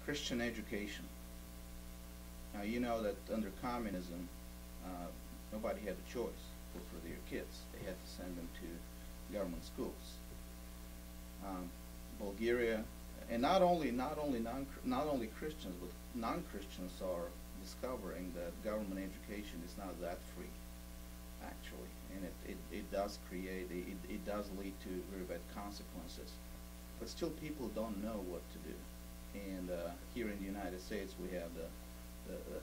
Christian education. Now, you know that under communism, nobody had a choice for their kids. They had to send them to government schools. Bulgaria, and not only Christians, but non-Christians are discovering that government education is not that free, actually, and it does create, it does lead to very bad consequences. But still, people don't know what to do. And here in the United States, we have the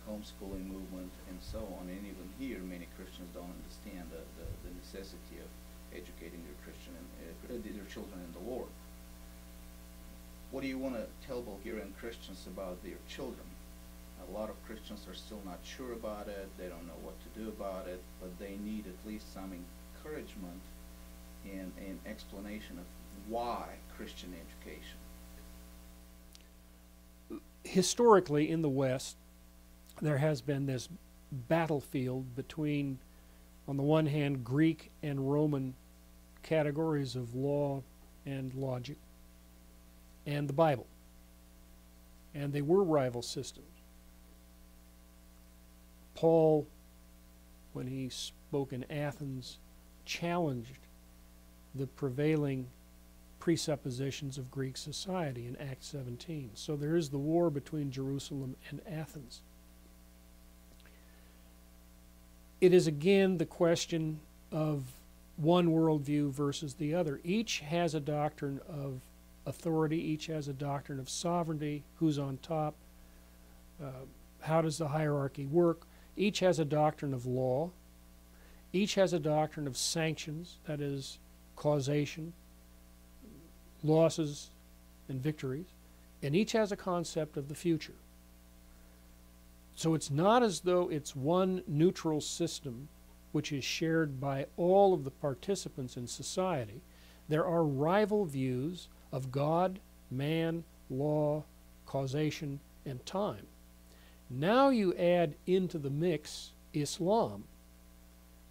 homeschooling movement and so on. And even here, many Christians don't understand the necessity of educating their children in the Lord. What do you want to tell Bulgarian Christians about their children? A lot of Christians are still not sure about it. They don't know what to do about it, but they need at least some encouragement and explanation of why Christian education. Historically, in the West, there has been this battlefield between, on the one hand, Greek and Roman categories of law and logic, and the Bible. And they were rival systems. Paul, when he spoke in Athens, challenged the prevailing presuppositions of Greek society in Acts 17. So there is the war between Jerusalem and Athens. It is again the question of one worldview versus the other. Each has a doctrine of authority, each has a doctrine of sovereignty, who's on top, how does the hierarchy work. Each has a doctrine of law, each has a doctrine of sanctions, that is causation, losses and victories, and each has a concept of the future. So it's not as though it's one neutral system which is shared by all of the participants in society. There are rival views of God, man, law, causation, and time. Now you add into the mix Islam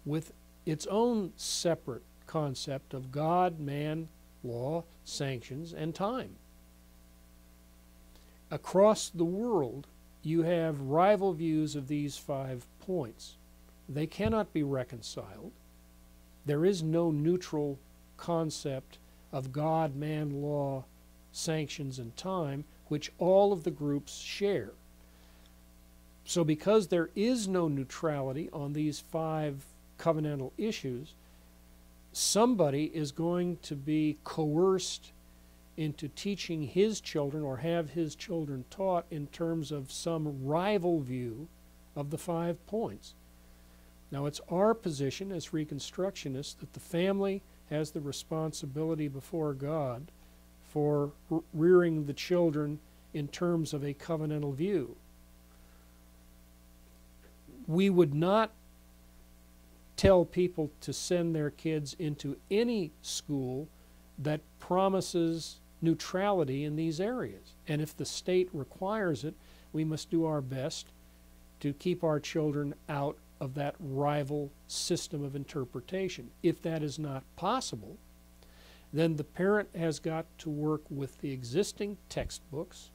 with its own separate concept of God, man, law, sanctions, and time. Across the world, you have rival views of these 5 points. They cannot be reconciled. There is no neutral concept of God, man, law, sanctions, and time, which all of the groups share. So because there is no neutrality on these 5 covenantal issues, somebody is going to be coerced into teaching his children or have his children taught in terms of some rival view of the 5 points. Now it's our position as Reconstructionists that the family has the responsibility before God for rearing the children in terms of a covenantal view. We would not tell people to send their kids into any school that promises neutrality in these areas. And if the state requires it, we must do our best to keep our children out of that rival system of interpretation. If that is not possible, then the parent has got to work with the existing textbooks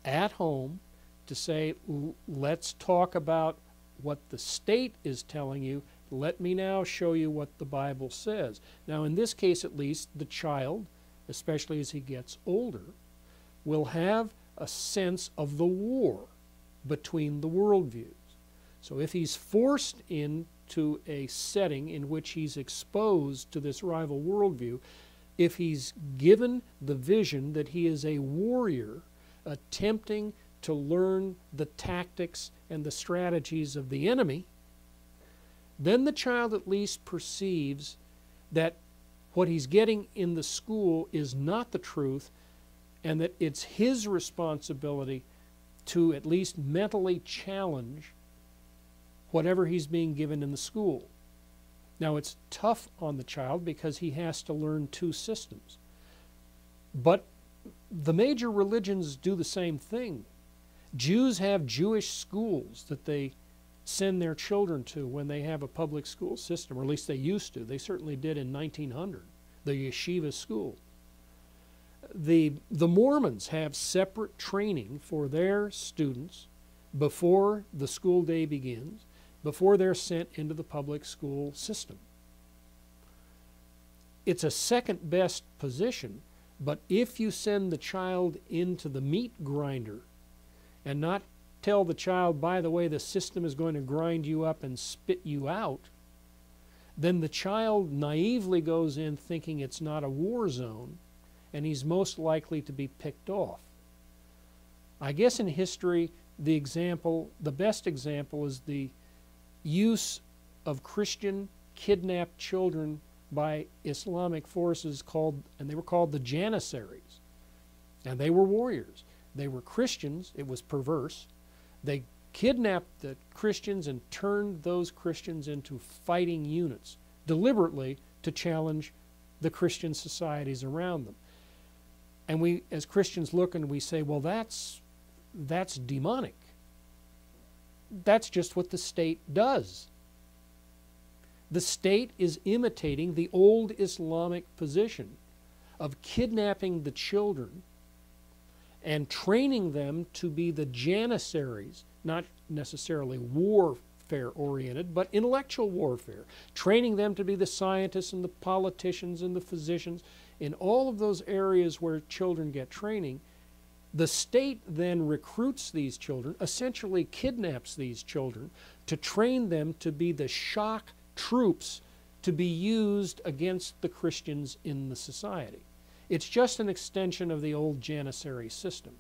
at home to say, let's talk about what the state is telling you. Let me now show you what the Bible says. Now, in this case at least, the child, especially as he gets older, will have a sense of the war between the worldviews. So if he's forced into a setting in which he's exposed to this rival worldview, if he's given the vision that he is a warrior attempting to learn the tactics and the strategies of the enemy, then the child at least perceives that what he's getting in the school is not the truth, and that it's his responsibility to at least mentally challenge whatever he's being given in the school. Now it's tough on the child because he has to learn 2 systems. But the major religions do the same thing. Jews have Jewish schools that they send their children to when they have a public school system, or at least they used to. They certainly did in 1900, the yeshiva school. The Mormons have separate training for their students before the school day begins, before they're sent into the public school system. It's a second best position, but if you send the child into the meat grinder and not tell the child, by the way, the system is going to grind you up and spit you out, then the child naively goes in thinking it's not a war zone, and he's most likely to be picked off. I guess in history, the best example is the use of Christian kidnapped children by Islamic forces and they were called the Janissaries. And they were warriors. They were Christians. It was perverse. They kidnapped the Christians and turned those Christians into fighting units deliberately to challenge the Christian societies around them. And we, as Christians, look and we say, well, that's demonic. That's just what the state does. The state is imitating the old Islamic position of kidnapping the children and training them to be the Janissaries, not necessarily warfare-oriented, but intellectual warfare, training them to be the scientists and the politicians and the physicians. In all of those areas where children get training, the state then recruits these children, essentially kidnaps these children, to train them to be the shock troops to be used against the Christians in the society. It's just an extension of the old Janissary system.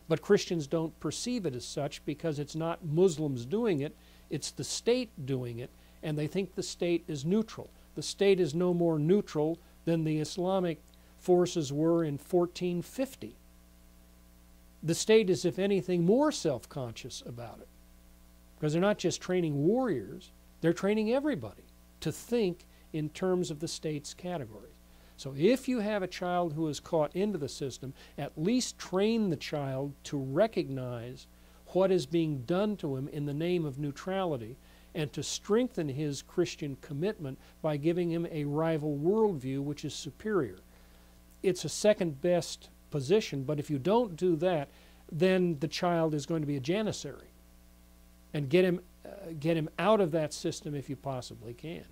But Christians don't perceive it as such because it's not Muslims doing it, it's the state doing it, and they think the state is neutral. The state is no more neutral than the Islamic forces were in 1450. The state is, if anything, more self-conscious about it, because they're not just training warriors, they're training everybody to think in terms of the state's categories. So if you have a child who is caught into the system, at least train the child to recognize what is being done to him in the name of neutrality, and to strengthen his Christian commitment by giving him a rival worldview which is superior. It's a second best position, but if you don't do that, then the child is going to be a Janissary. And get him out of that system if you possibly can.